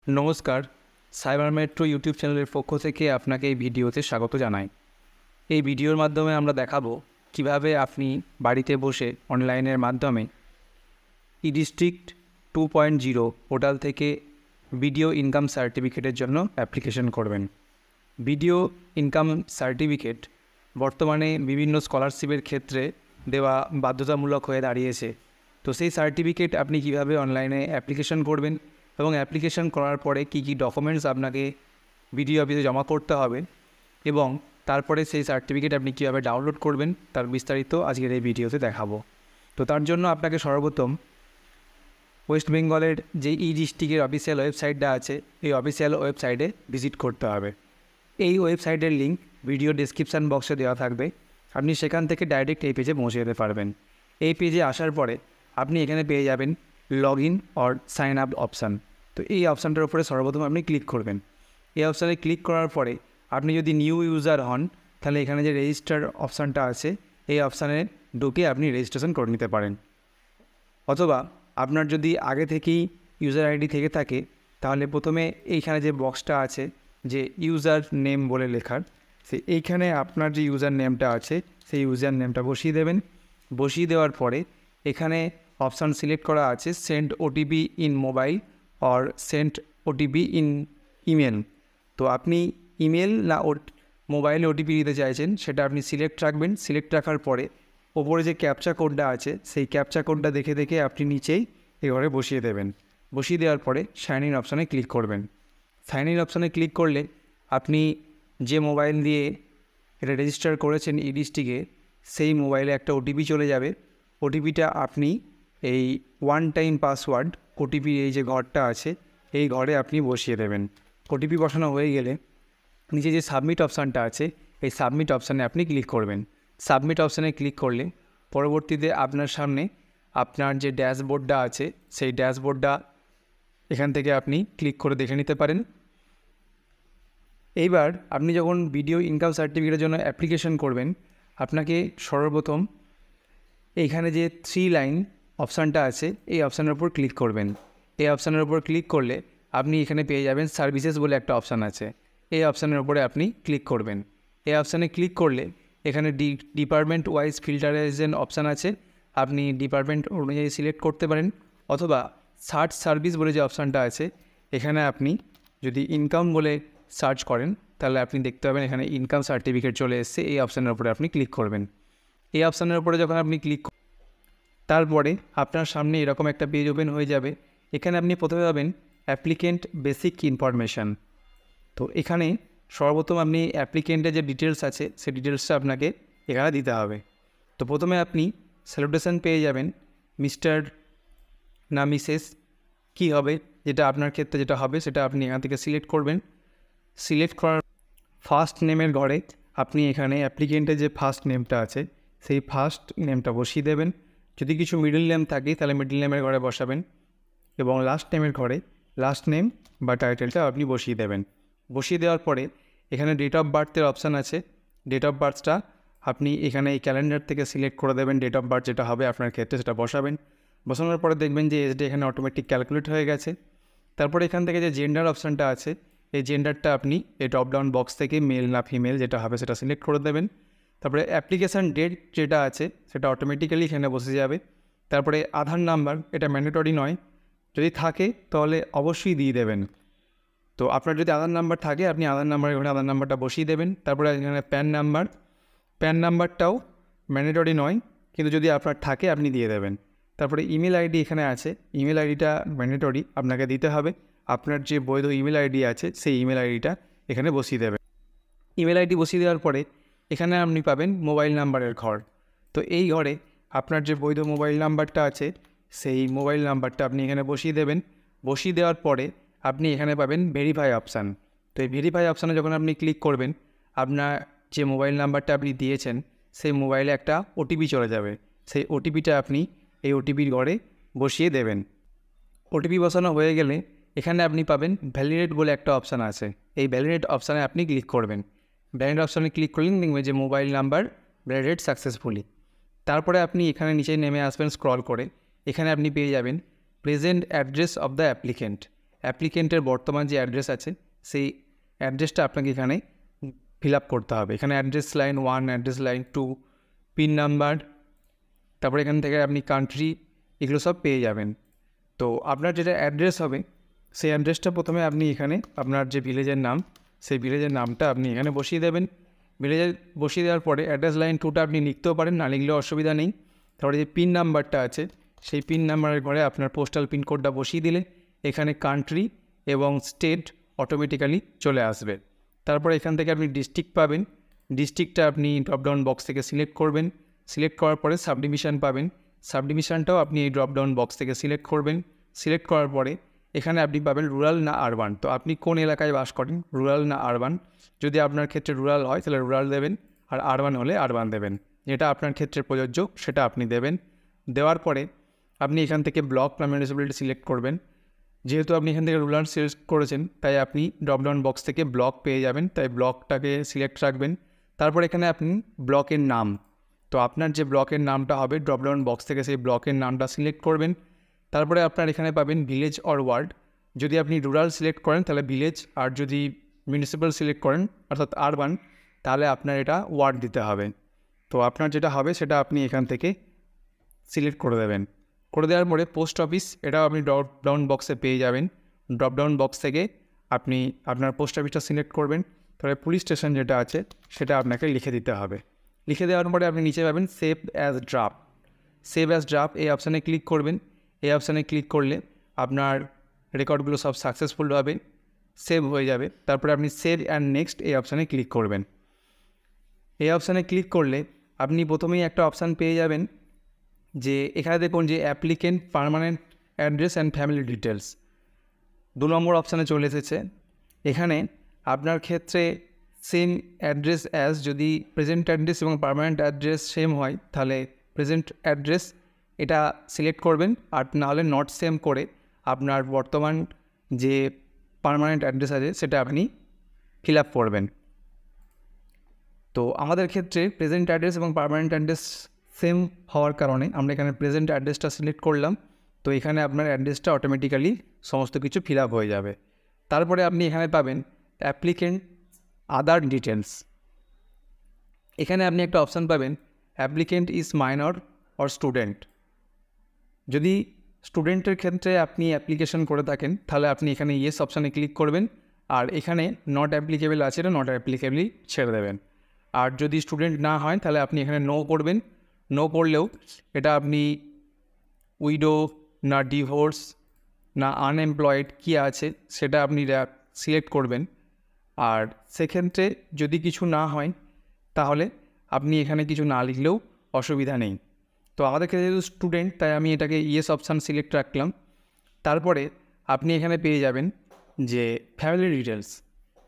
নমস্কার, cyber metro YouTube চ্যানেলের পক্ষ থেকে আপনাকে এই ভিডিওতে স্বাগত জানাই। এই ভিডিওর মাধ্যমে আমরা দেখাবো কিভাবে আপনি বাড়িতে বসে অনলাইনের মাধ্যমে ই-ডিস্ট্রিক্ট 2.0 পোর্টাল থেকে ভিডিও ইনকাম সার্টিফিকেটের জন্য অ্যাপ্লিকেশন করবেন। ভিডিও ইনকাম সার্টিফিকেট বর্তমানে বিভিন্ন স্কলারশিপের ক্ষেত্রে দেওয়া বাধ্যতামূলক হয়ে দাঁড়িয়েছে। তো সেই সার্টিফিকেট আপনি কিভাবে অনলাইনে অ্যাপ্লিকেশন করবেন এবং অ্যাপ্লিকেশন করার পরে কী কী ডকুমেন্টস আপনাকে বিডিও অফিসে জমা করতে হবে এবং তারপরে সেই সার্টিফিকেট আপনি কীভাবে ডাউনলোড করবেন তার বিস্তারিত আজকের এই ভিডিওতে দেখাবো। তো তার জন্য আপনাকে সর্বপ্রথম ওয়েস্ট বেঙ্গলের যে ই-ডিস্ট্রিক্টের অফিসিয়াল ওয়েবসাইটটা আছে এই অফিসিয়াল ওয়েবসাইটে ভিজিট করতে হবে। এই ওয়েবসাইটের লিঙ্ক ভিডিও ডেসক্রিপশান বক্সে দেওয়া থাকবে, আপনি সেখান থেকে ডাইরেক্ট এই পেজে পৌঁছে যেতে পারবেন। এই পেজে আসার পরে আপনি এখানে পেয়ে যাবেন log in or sign up option. তো এই অপশানটার উপরে সর্বপ্রথম আপনি ক্লিক করবেন। এই অপশানে ক্লিক করার পরে আপনি যদি নিউ ইউজার হন তাহলে এখানে যে রেজিস্টার অপশানটা আছে এই অপশানে ঢুকে আপনি রেজিস্ট্রেশন করে নিতে পারেন। অথবা আপনার যদি আগে থেকেই ইউজার আইডি থেকে থাকে তাহলে প্রথমে এইখানে যে বক্সটা আছে যে ইউজার নেম বলে লেখার, এইখানে আপনার যে ইউজার নেমটা আছে সেই ইউজার নেমটা বসিয়ে দেবেন। বসিয়ে দেওয়ার পরে এখানে অপশান সিলেক্ট করা আছে send OTP in mobile or send OTP in email. তো আপনি ইমেল না মোবাইলে ওটিপি দিতে চাইছেন সেটা আপনি সিলেক্ট রাখবেন। সিলেক্ট রাখার পরে ওপরে যে ক্যাপচা কোডটা আছে সেই ক্যাপচা কোডটা দেখে দেখে আপনি নিচেই এবারে বসিয়ে দেবেন। বসিয়ে দেওয়ার পরে সাইন ইন অপশানে ক্লিক করবেন। সাইন ইন অপশানে ক্লিক করলে আপনি যে মোবাইল দিয়ে এটা রেজিস্টার করেছেন ই-ডিস্ট্রিক্টে সেই মোবাইলে একটা ওটিপি চলে যাবে। ওটিপিটা আপনি এই ওয়ান টাইম পাসওয়ার্ড ওটিপির এই যে ঘরটা আছে এই ঘরে আপনি বসিয়ে দেবেন। ওটিপি বসানো হয়ে গেলে নিচে যে সাবমিট অপশানটা আছে এই সাবমিট অপশানে আপনি ক্লিক করবেন। সাবমিট অপশানে ক্লিক করলে পরবর্তীতে আপনার সামনে আপনার যে ড্যাশবোর্ডটা আছে সেই ড্যাশবোর্ডটা এখান থেকে আপনি ক্লিক করে দেখে নিতে পারেন। এইবার আপনি যখন ভিডিও ইনকাম সার্টিফিকেটের জন্য অ্যাপ্লিকেশন করবেন আপনাকে সর্বপ্রথম এইখানে যে 3 লাইন অপশানটা আছে এই অপশানের উপর ক্লিক করবেন। এই অপশানের উপর ক্লিক করলে আপনি এখানে পেয়ে যাবেন সার্ভিসেস বলে একটা অপশান আছে, এই অপশানের উপরে আপনি ক্লিক করবেন। এই অপশানে ক্লিক করলে এখানে ডিপার্টমেন্ট ওয়াইজ ফিল্টারাইজেশন অপশান আছে, আপনি ডিপার্টমেন্ট অনুযায়ী সিলেক্ট করতে পারেন। অথবা সার্চ সার্ভিস বলে যে অপশানটা আছে এখানে আপনি যদি ইনকাম বলে সার্চ করেন তাহলে আপনি দেখতে পাবেন এখানে ইনকাম সার্টিফিকেট চলে এসেছে, এই অপশানের উপরে আপনি ক্লিক করবেন। এই অপশানের উপরে যখন আপনি ক্লিক তারপরে আপনার সামনে এরকম একটা পেজ ওপেন হয়ে যাবে। এখানে আপনি প্রথমে পাবেন অ্যাপ্লিকেন্ট বেসিক ইনফরমেশান। তো এখানে সর্বপ্রথম আপনি অ্যাপ্লিকেন্টের যে ডিটেলস আছে সেই ডিটেলসটা আপনাকে এখানে দিতে হবে। তো প্রথমে আপনি স্যালুটেশন পেয়ে যাবেন মিস্টার না মিসেস কী হবে, যেটা আপনার ক্ষেত্রে যেটা হবে সেটা আপনি এখান থেকে সিলেক্ট করবেন। সিলেক্ট করার ফার্স্ট নেমের ঘরে আপনি এখানে অ্যাপ্লিকেন্টের যে ফার্স্ট নেমটা আছে সেই ফার্স্ট নেমটা বসিয়ে দেবেন। যদি কিছু মিডল নেম থাকে তাহলে মিডল নেমের ঘরে বসাবেন এবং লাস্ট নেমের ঘরে লাস্ট নেম বা টাইটেলটা আপনি বসিয়ে দেবেন। বসিয়ে দেওয়ার পরে এখানে ডেট অফ বার্থের অপশান আছে, ডেট অফ বার্থটা আপনি এখানে এই ক্যালেন্ডার থেকে সিলেক্ট করে দেবেন। ডেট অফ বার্থ যেটা হবে আপনার ক্ষেত্রে সেটা বসাবেন। বসানোর পরে দেখবেন যে এসডি এখানে অটোমেটিক ক্যালকুলেট হয়ে গেছে। তারপরে এখান থেকে যে জেন্ডার অপশানটা আছে এই জেন্ডারটা আপনি এই ড্রপ ডাউন বক্স থেকে মেল না ফিমেল যেটা হবে সেটা সিলেক্ট করে দেবেন। তারপরে অ্যাপ্লিকেশান ডেট যেটা আছে সেটা অটোমেটিক্যালি এখানে বসে যাবে। তারপরে আধার নাম্বার, এটা ম্যান্ডেটরি নয়, যদি থাকে তাহলে অবশ্যই দিয়ে দেবেন। তো আপনার যদি আধার নাম্বার থাকে আপনি আধার নাম্বারের ঘরে আধার নাম্বারটা বসিয়ে দেবেন। তারপরে এখানে প্যান নাম্বার, প্যান নাম্বারটাও ম্যান্ডেটরি নয় কিন্তু যদি আপনার থাকে আপনি দিয়ে দেবেন। তারপরে ইমেল আইডি এখানে আছে, ইমেল আইডিটা ম্যান্ডেটরি আপনাকে দিতে হবে। আপনার যে বৈধ ইমেল আইডি আছে সেই ইমেল আইডিটা এখানে বসিয়ে দেবেন। ইমেল আইডি বসিয়ে দেওয়ার পরে এখানে আপনি পাবেন মোবাইল নাম্বারের ঘর। তো এই ঘরে আপনার যে বৈধ মোবাইল নাম্বারটা আছে সেই মোবাইল নাম্বারটা আপনি এখানে বসিয়ে দেবেন। বসিয়ে দেওয়ার পরে আপনি এখানে পাবেন ভেরিফাই অপশান। তো এই ভেরিফাই অপশানে যখন আপনি ক্লিক করবেন আপনার যে মোবাইল নাম্বারটা আপনি দিয়েছেন সেই মোবাইলে একটা ওটিপি চলে যাবে। সেই ওটিপিটা আপনি এই ওটিপির ঘরে বসিয়ে দেবেন। ওটিপি বসানো হয়ে গেলে এখানে আপনি পাবেন ভ্যালিডেট বলে একটা অপশান আছে, এই ভ্যালিডেট অপশানে আপনি ক্লিক করবেন। ভ্যালিডেট অপশানে ক্লিক করলেন দেখবেন যে মোবাইল নাম্বার ভ্যালিডেট সাকসেসফুলি। তারপরে আপনি এখানে নিচে নেমে আসবেন স্ক্রল করে, এখানে আপনি পেয়ে যাবেন present address of the applicant. অ্যাপ্লিকেন্টের বর্তমান যে অ্যাড্রেস আছে সেই অ্যাড্রেসটা আপনাকে এখানে ফিল আপ করতে হবে। এখানে address line 1, address line 2, pin number, তারপরে এখান থেকে আপনি কান্ট্রি, এগুলো সব পেয়ে যাবেন। তো আপনার যেটা অ্যাড্রেস হবে সেই অ্যাড্রেসটা প্রথমে আপনি এখানে আপনার যে ভিলেজের নাম সেই ভিলেজের নামটা আপনি এখানে বসিয়ে দেবেন। ভিলেজে বসিয়ে দেওয়ার পরে অ্যাড্রেস লাইন 2টা আপনি লিখতেও পারেন, না লিখলেও অসুবিধা নেই। তারপরে যে পিন নাম্বারটা আছে সেই পিন নাম্বারের ঘরে আপনার পোস্টাল পিনকোডটা বসিয়ে দিলে এখানে কান্ট্রি এবং স্টেট অটোমেটিক্যালি চলে আসবে। তারপরে এখান থেকে আপনি ডিস্ট্রিক্ট পাবেন, ডিস্ট্রিক্টটা আপনি ড্রপডাউন বক্স থেকে সিলেক্ট করবেন। সিলেক্ট করার পরে সাবডিভিশন পাবেন, সাবডিভিশনটাও আপনি এই ড্রপডাউন বক্স থেকে সিলেক্ট করবেন। সিলেক্ট করার পরে এখানে আপনি পাবেন রুরাল না আরবান। তো আপনি কোন এলাকায় বাস করেন, রুরাল না আরবান। যদি আপনার ক্ষেত্রে রুরাল হয় তাহলে রুরাল দেবেন, আর আরবান হলে আরবান দেবেন। যেটা আপনার ক্ষেত্রে প্রযোজ্য সেটা আপনি দেবেন। দেওয়ার পরে আপনি এখান থেকে ব্লক বা মিউনিসিপ্যালিটি সিলেক্ট করবেন। যেহেতু আপনি এখান থেকে রুরাল সিলেক্ট করেছেন তাই আপনি ড্রপডাউন বক্স থেকে ব্লক পেয়ে যাবেন, তাই ব্লকটাকে সিলেক্ট রাখবেন। তারপর এখানে আপনি ব্লকের নাম, তো আপনার যে ব্লকের নামটা হবে ড্রপডাউন বক্স থেকে সেই ব্লকের নামটা সিলেক্ট করবেন। তারপরে আপনার এখানে পাবেন ভিলেজ অর ওয়ার্ড। যদি আপনি রুরাল সিলেক্ট করেন তাহলে ভিলেজ, আর যদি মিউনিসিপ্যাল সিলেক্ট করেন অর্থাৎ আরবান তাহলে আপনার এটা ওয়ার্ড দিতে হবে। তো আপনার যেটা হবে সেটা আপনি এখান থেকে সিলেক্ট করে দেবেন। করে দেওয়ার পরে পোস্ট অফিস, এটাও আপনি ড্রপডাউন বক্সে পেয়ে যাবেন। ড্রপডাউন বক্স থেকে আপনি আপনার পোস্ট অফিসটা সিলেক্ট করবেন। তাহলে পুলিশ স্টেশন যেটা আছে সেটা আপনাকে লিখে দিতে হবে। লিখে দেওয়ার পরে আপনি নিচে পাবেন save as draft. Save as draft এই অপশানে ক্লিক করবেন। এই অপশানে ক্লিক করলে আপনার রেকর্ডগুলো সব সাকসেসফুল হবে, সেভ হয়ে যাবে। তারপরে আপনি সেভ অ্যান্ড নেক্সট এই অপশানে ক্লিক করবেন। এই অপশানে ক্লিক করলে আপনি প্রথমেই একটা অপশান পেয়ে যাবেন যে এখানে দেখুন যে applicant permanent address and family details 2 নম্বর অপশানে চলে এসেছে। এখানে আপনার ক্ষেত্রে সেম অ্যাড্রেস অ্যাজ, যদি প্রেজেন্ট অ্যাড্রেস এবং পার্মানেন্ট অ্যাড্রেস সেম হয় তাহলে প্রেজেন্ট অ্যাড্রেস এটা সিলেক্ট করবেন, আর নাহলে নট সেম করে আপনার বর্তমান যে পার্মানেন্ট অ্যাড্রেস আছে সেটা আপনি ফিল আপ করবেন। তো আমাদের ক্ষেত্রে প্রেজেন্ট অ্যাড্রেস এবং পার্মানেন্ট অ্যাড্রেস সেম হওয়ার কারণে আমরা এখানে প্রেজেন্ট অ্যাড্রেসটা সিলেক্ট করলাম। তো এখানে আপনার অ্যাড্রেসটা অটোমেটিক্যালি সমস্ত কিছু ফিল আপ হয়ে যাবে। তারপরে আপনি এখানে পাবেন অ্যাপ্লিকেন্ট আদার ডিটেলস। এখানে আপনি একটা অপশান পাবেন applicant is minor or student. যদি স্টুডেন্টের ক্ষেত্রে আপনি অ্যাপ্লিকেশন করে থাকেন তাহলে আপনি এখানে ইয়েস অপশানে ক্লিক করবেন, আর এখানে নট অ্যাপ্লিকেবল আছে এটা নট অ্যাপ্লিকেবলি ছেড়ে দেবেন। আর যদি স্টুডেন্ট না হয় তাহলে আপনি এখানে নো করবেন। নো করলেও এটা আপনি উইডো না ডিভোর্স না আনএমপ্লয়েড কী আছে সেটা আপনি সিলেক্ট করবেন। আর সেক্ষেত্রে যদি কিছু না হয় তাহলে আপনি এখানে কিছু না লিখলেও অসুবিধা নেই। তো আমাদের ক্ষেত্রে যেহেতু স্টুডেন্ট তাই আমি এটাকে ইয়েস অপশান সিলেক্ট রাখলাম। তারপরে আপনি এখানে পেয়ে যাবেন যে ফ্যামিলি ডিটেলস।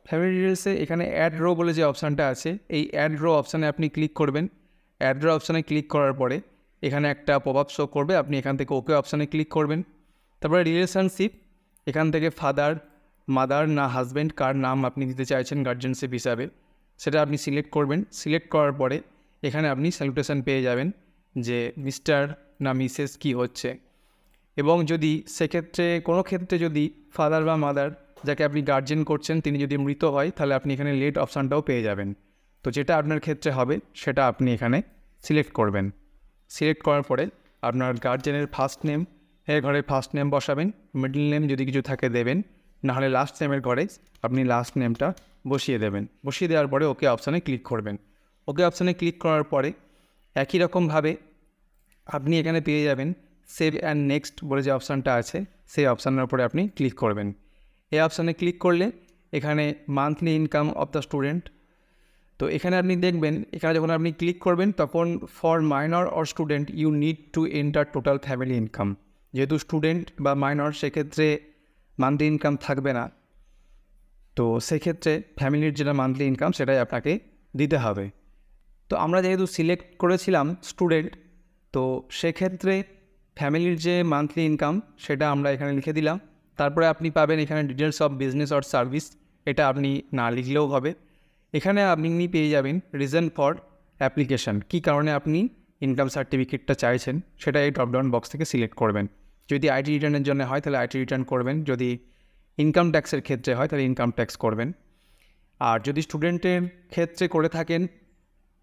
ফ্যামিলি ডিটেলসে এখানে অ্যাড রো বলে যে অপশানটা আছে এই অ্যাড রো অপশানে আপনি ক্লিক করবেন। অ্যাড রো অপশানে ক্লিক করার পরে এখানে একটা পপ আপ শো করবে, আপনি এখান থেকে ওকে অপশানে ক্লিক করবেন। তারপরে রিলেশনশিপ, এখান থেকে ফাদার মাদার না হাজব্যান্ড কার নাম আপনি দিতে চাইছেন গার্জেনশিপ হিসাবে সেটা আপনি সিলেক্ট করবেন। সিলেক্ট করার পরে এখানে আপনি স্যালুটেশন পেয়ে যাবেন যে মিস্টার না মিসেস কী হচ্ছে, এবং যদি সেক্ষেত্রে কোনো ক্ষেত্রে যদি ফাদার বা মাদার যাকে আপনি গার্জেন করছেন তিনি যদি মৃত হয় তাহলে আপনি এখানে লেট অপশানটাও পেয়ে যাবেন। তো যেটা আপনার ক্ষেত্রে হবে সেটা আপনি এখানে সিলেক্ট করবেন। সিলেক্ট করার পরে আপনার গার্জেনের ফার্স্ট নেম এর ঘরে ফার্স্ট নেম বসাবেন, মিডল নেম যদি কিছু থাকে দেবেন, নাহলে লাস্ট নেমের ঘরে আপনি লাস্ট নেমটা বসিয়ে দেবেন। বসিয়ে দেওয়ার পরে ওকে অপশানে ক্লিক করবেন। ওকে অপশানে ক্লিক করার পরে একই রকমভাবে আপনি এখানে পেয়ে যাবেন সেভ অ্যান্ড নেক্সট বলে যে অপশানটা আছে সেই অপশানের উপরে আপনি ক্লিক করবেন। এই অপশানে ক্লিক করলে এখানে monthly income of the student, তো এখানে আপনি দেখবেন এখানে যখন আপনি ক্লিক করবেন তখন for minor or student you need to enter total family income. যেহেতু স্টুডেন্ট বা মাইনর সেক্ষেত্রে মান্থলি ইনকাম থাকবে না, তো সেক্ষেত্রে ফ্যামিলির যেটা মান্থলি ইনকাম সেটাই আপনাকে দিতে হবে। তো আমরা যেহেতু সিলেক্ট করেছিলাম স্টুডেন্ট, তো সেক্ষেত্রে ফ্যামিলির যে মান্থলি ইনকাম সেটা আমরা এখানে লিখে দিলাম। তারপরে আপনি পাবেন এখানে details of business or service, এটা আপনি না লিখলেও হবে। এখানে আপনি পেয়ে যাবেন রিজন ফর অ্যাপ্লিকেশান, কী কারণে আপনি ইনকাম সার্টিফিকেটটা চাইছেন সেটা এই ড্রপডাউন বক্স থেকে সিলেক্ট করবেন। যদি আইটি রিটার্নের জন্য হয় তাহলে আইটি রিটার্ন করবেন, যদি ইনকাম ট্যাক্সের ক্ষেত্রে হয় তাহলে ইনকাম ট্যাক্স করবেন। আর যদি স্টুডেন্টের ক্ষেত্রে করে থাকেন,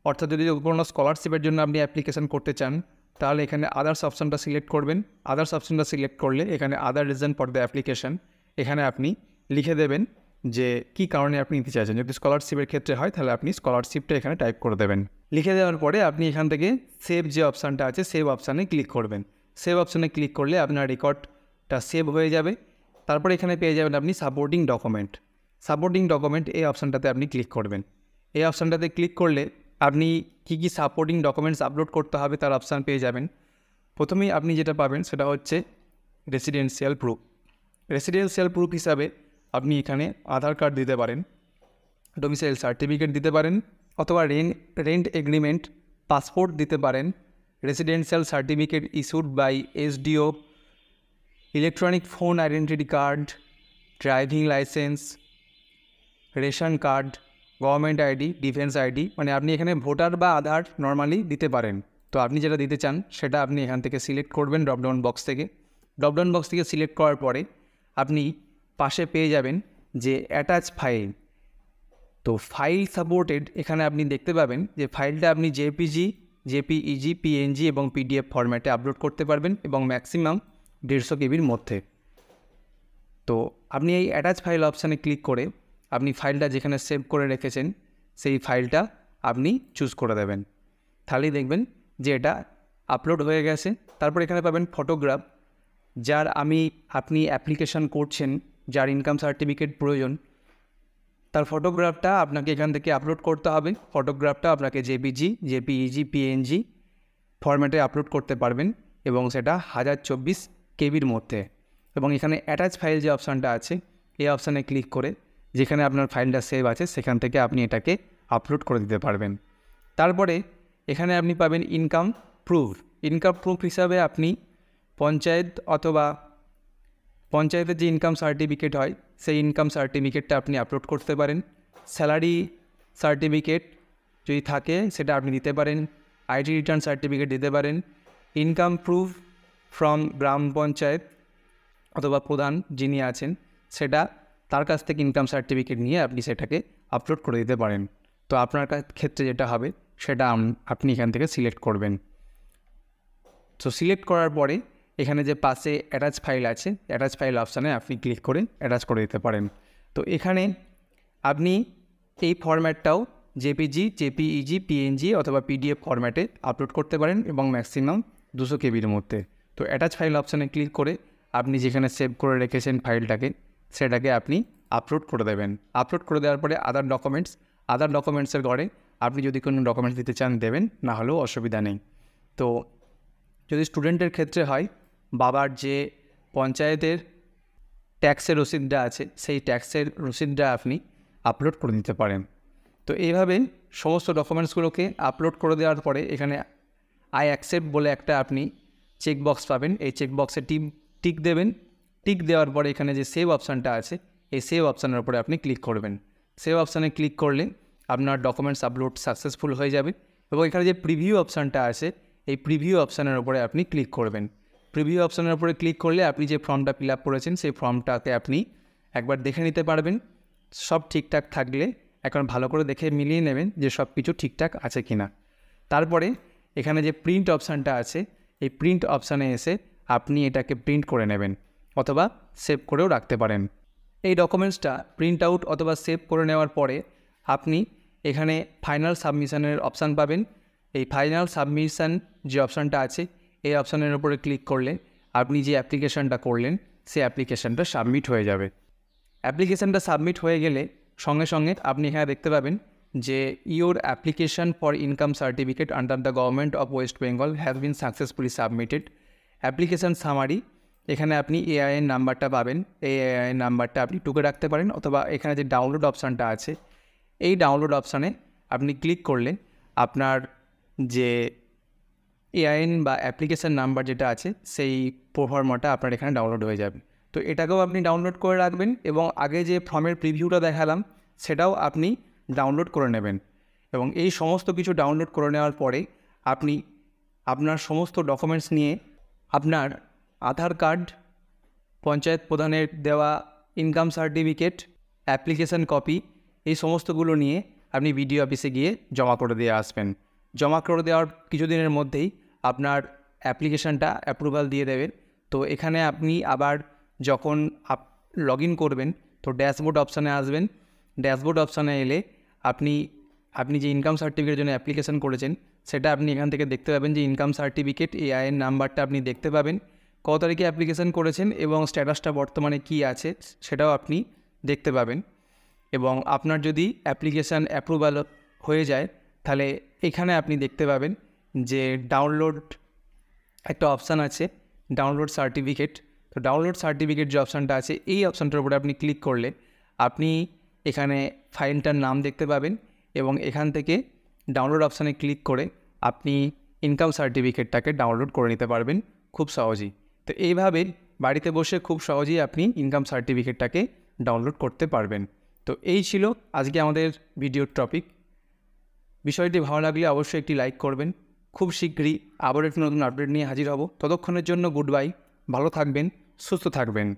অর্থাৎ যদি কোনো স্কলারশিপের জন্য আপনি অ্যাপ্লিকেশান করতে চান, তাহলে এখানে আদার্স অপশানটা সিলেক্ট করবেন। আদার্স অপশানটা সিলেক্ট করলে এখানে আদার রিজন ফর দ্য অ্যাপ্লিকেশান এখানে আপনি লিখে দেবেন যে কী কারণে আপনি নিতে চাইছেন। যদি স্কলারশিপের ক্ষেত্রে হয় তাহলে আপনি স্কলারশিপটা এখানে টাইপ করে দেবেন। লিখে দেওয়ার পরে আপনি এখান থেকে সেভ যে অপশানটা আছে সেভ অপশানে ক্লিক করবেন। সেভ অপশানে ক্লিক করলে আপনার রেকর্ডটা সেভ হয়ে যাবে। তারপরে এখানে পেয়ে যাবেন আপনি সাপোর্টিং ডকুমেন্ট। সাপোর্টিং ডকুমেন্ট এই অপশানটাতে আপনি ক্লিক করবেন। এই অপশানটাতে ক্লিক করলে আপনি কী সাপোর্টিং ডকুমেন্টস আপলোড করতে হবে তার অপশান পেয়ে যাবেন। প্রথমেই আপনি যেটা পাবেন সেটা হচ্ছে রেসিডেন্সিয়াল প্রুফ। রেসিডেন্সিয়াল প্রুফ হিসাবে আপনি এখানে আধার কার্ড দিতে পারেন, ডোমিসাইল সার্টিফিকেট দিতে পারেন, অথবা রেন্ট এগ্রিমেন্ট, পাসপোর্ট দিতে পারেন, residential certificate issued by SDO, electronic phone identity card, driving licence, ration card, government ID, defence ID, মানে আপনি এখানে ভোটার বা আধার নর্মালি দিতে পারেন। তো আপনি যেটা দিতে চান সেটা আপনি এখান থেকে সিলেক্ট করবেন ড্রপডাউন বক্স থেকে। ড্রপডাউন বক্স থেকে সিলেক্ট করার পরে আপনি পাশে পেয়ে যাবেন যে অ্যাটাচ ফাইল। তো ফাইল সাপোর্টেড এখানে আপনি দেখতে পাবেন যে ফাইলটা আপনি জেপিজি, জেপিইজি, পিএনজি এবং পিডিএফ ফরম্যাটে আপলোড করতে পারবেন এবং ম্যাক্সিমাম 150 কেবির মধ্যে। তো আপনি এই অ্যাটাচ ফাইল অপশানে ক্লিক করে আপনি ফাইলটা যেখানে সেভ করে রেখেছেন সেই ফাইলটা আপনি চুজ করে দেবেন। তাহলেই দেখবেন যে এটা আপলোড হয়ে গেছে। তারপর এখানে পাবেন ফটোগ্রাফ, যার আপনি অ্যাপ্লিকেশান করছেন, যার ইনকাম সার্টিফিকেট প্রয়োজন, তার ফটোগ্রাফটা আপনাকে এখান থেকে আপলোড করতে হবে। ফটোগ্রাফটা আপনাকে জেপিজি, জেপিইজি, পিএনজি ফরম্যাটে আপলোড করতে পারবেন এবং সেটা 1024 কেবির মধ্যে। এবং এখানে অ্যাটাচ ফাইল যে অপশানটা আছে এই অপশানে ক্লিক করে যেখানে আপনার ফাইলটা সেভ আছে সেখান থেকে আপনি এটাকে আপলোড করে দিতে পারবেন। তারপরে এখানে আপনি পাবেন ইনকাম প্রুফ। ইনকাম প্রুফ হিসাবে আপনি পঞ্চায়েত অথবা পঞ্চায়েতের যে ইনকাম সার্টিফিকেট হয় সেই ইনকাম সার্টিফিকেটটা আপনি আপলোড করতে পারেন। স্যালারি সার্টিফিকেট যদি থাকে সেটা আপনি দিতে পারেন। আইটি রিটার্ন সার্টিফিকেট দিতে পারেন। ইনকাম প্রুফ ফ্রম গ্রাম পঞ্চায়েত অথবা প্রধান যিনি আছেন সেটা তার কাছ থেকে ইনকাম সার্টিফিকেট নিয়ে আপনি সেটাকে আপলোড করে দিতে পারেন। তো আপনার ক্ষেত্রে যেটা হবে সেটা আপনি এখান থেকে সিলেক্ট করবেন। তো সিলেক্ট করার পরে এখানে যে পাশে অ্যাটাচ ফাইল আছে অ্যাটাচ ফাইল অপশানে আপনি ক্লিক করে অ্যাটাচ করে দিতে পারেন। তো এখানে আপনি এই ফরম্যাটটাও জেপিজি, জেপিইজি, পিএনজি অথবা পিডিএফ ফরম্যাটে আপলোড করতে পারেন এবং ম্যাক্সিমাম 200 কেবির মধ্যে। তো অ্যাটাচ ফাইল অপশানে ক্লিক করে আপনি যেখানে সেভ করে রেখেছেন ফাইলটাকে সেটাকে আপনি আপলোড করে দেবেন। আপলোড করে দেওয়ার পরে আদার ডকুমেন্টসের ঘরে আপনি যদি কোনো ডকুমেন্টস দিতে চান দেবেন, না হলেও অসুবিধা নেই। তো যদি স্টুডেন্টের ক্ষেত্রে হয়, বাবার যে পঞ্চায়েতের ট্যাক্সের রসিদটা আছে সেই ট্যাক্সের রসিদটা আপনি আপলোড করে দিতে পারেন। তো এইভাবে সমস্ত ডকুমেন্টসগুলোকে আপলোড করে দেওয়ার পরে এখানে আই অ্যাকসেপ্ট বলে একটা আপনি চেকবক্স পাবেন। এই চেকবক্সে টিক দেবেন। টিক দেওয়ার পরে এখানে যে সেভ অপশানটা আছে এই সেভ অপশানের উপরে আপনি ক্লিক করবেন। সেভ অপশানে ক্লিক করলে আপনার ডকুমেন্টস আপলোড সাকসেসফুল হয়ে যাবে এবং এখানে যে প্রিভিউ অপশানটা আছে এই প্রিভিউ অপশানের উপরে আপনি ক্লিক করবেন। প্রিভিউ অপশানের উপরে ক্লিক করলে আপনি যে ফর্মটা ফিল আপ করেছেন সেই ফর্মটাকে আপনি একবার দেখে নিতে পারবেন। সব ঠিকঠাক থাকলে এখন ভালো করে দেখে মিলিয়ে নেবেন যে সব কিছু ঠিকঠাক আছে কি না। তারপরে এখানে যে প্রিন্ট অপশানটা আছে এই প্রিন্ট অপশানে এসে আপনি এটাকে প্রিন্ট করে নেবেন অথবা সেভ করেও রাখতে পারেন। এই ডকুমেন্টসটা প্রিন্ট আউট অথবা সেভ করে নেওয়ার পরে আপনি এখানে ফাইনাল সাবমিশনের অপশান পাবেন। এই ফাইনাল সাবমিশন যে অপশানটা আছে এই অপশানের উপরে ক্লিক করলে আপনি যে অ্যাপ্লিকেশানটা করলেন সেই অ্যাপ্লিকেশানটা সাবমিট হয়ে যাবে। অ্যাপ্লিকেশানটা সাবমিট হয়ে গেলে সঙ্গে সঙ্গে আপনি এখানে দেখতে পাবেন যে your application for income certificate under the government of West Bengal has been successfully submitted. Application summary, এখানে আপনি এআইএন নাম্বারটা পাবেন। এই এআইএন নাম্বারটা আপনি টুকে রাখতে পারেন অথবা এখানে যে ডাউনলোড অপশানটা আছে এই ডাউনলোড অপশানে আপনি ক্লিক করলে আপনার যে এআইএন বা অ্যাপ্লিকেশান নাম্বার যেটা আছে সেই প্রোফর্মাটা আপনার এখানে ডাউনলোড হয়ে যাবে। তো এটাকেও আপনি ডাউনলোড করে রাখবেন এবং আগে যে ফর্মের প্রিভিউটা দেখালাম সেটাও আপনি ডাউনলোড করে নেবেন। এবং এই সমস্ত কিছু ডাউনলোড করে নেওয়ার পরে আপনি আপনার সমস্ত ডকুমেন্টস নিয়ে আপনার আধার কার্ড, পঞ্চায়েত প্রধানের দেওয়া ইনকাম সার্টিফিকেট, অ্যাপ্লিকেশান কপি, এই সমস্তগুলো নিয়ে আপনি বিডিও অফিসে গিয়ে জমা করে দিয়ে আসবেন। জমা করে দেওয়ার কিছুদিনের মধ্যেই আপনার অ্যাপ্লিকেশানটা অ্যাপ্রুভাল দিয়ে দেবে। তো এখানে আপনি আবার যখন লগ ইন করবেন তো ড্যাশবোর্ড অপশানে আসবেন। ড্যাশবোর্ড অপশানে এলে আপনি যে ইনকাম সার্টিফিকেটের জন্য অ্যাপ্লিকেশান করেছেন সেটা আপনি এখান থেকে দেখতে পাবেন যে ইনকাম সার্টিফিকেট এআইএন নাম্বারটা আপনি দেখতে পাবেন, কত তারিখে অ্যাপ্লিকেশান করেছেন এবং স্ট্যাটাসটা বর্তমানে কী আছে সেটাও আপনি দেখতে পাবেন। এবং আপনার যদি অ্যাপ্লিকেশান অ্যাপ্রুভাল হয়ে যায় তাহলে এখানে আপনি দেখতে পাবেন যে ডাউনলোড একটা অপশান আছে, ডাউনলোড সার্টিফিকেট। তো ডাউনলোড সার্টিফিকেট যে অপশানটা আছে এই অপশানটার উপরে আপনি ক্লিক করলে আপনি এখানে ফাইলটার নাম দেখতে পাবেন এবং এখান থেকে ডাউনলোড অপশানে ক্লিক করে আপনি ইনকাম সার্টিফিকেটটাকে ডাউনলোড করে নিতে পারবেন খুব সহজেই। তো এইভাবে বাড়িতে বসে খুব সহজেই আপনি ইনকাম সার্টিফিকেটটাকে ডাউনলোড করতে পারবেন। তো এই ছিল আজকে আমাদের ভিডিওর টপিক। বিষয়টি ভালো লাগলে অবশ্যই একটি লাইক করবেন। খুব শীঘ্রই আবার একটি নতুন আপডেট নিয়ে হাজির হব। ততক্ষণের জন্য গুড বাই, ভালো থাকবেন, সুস্থ থাকবেন।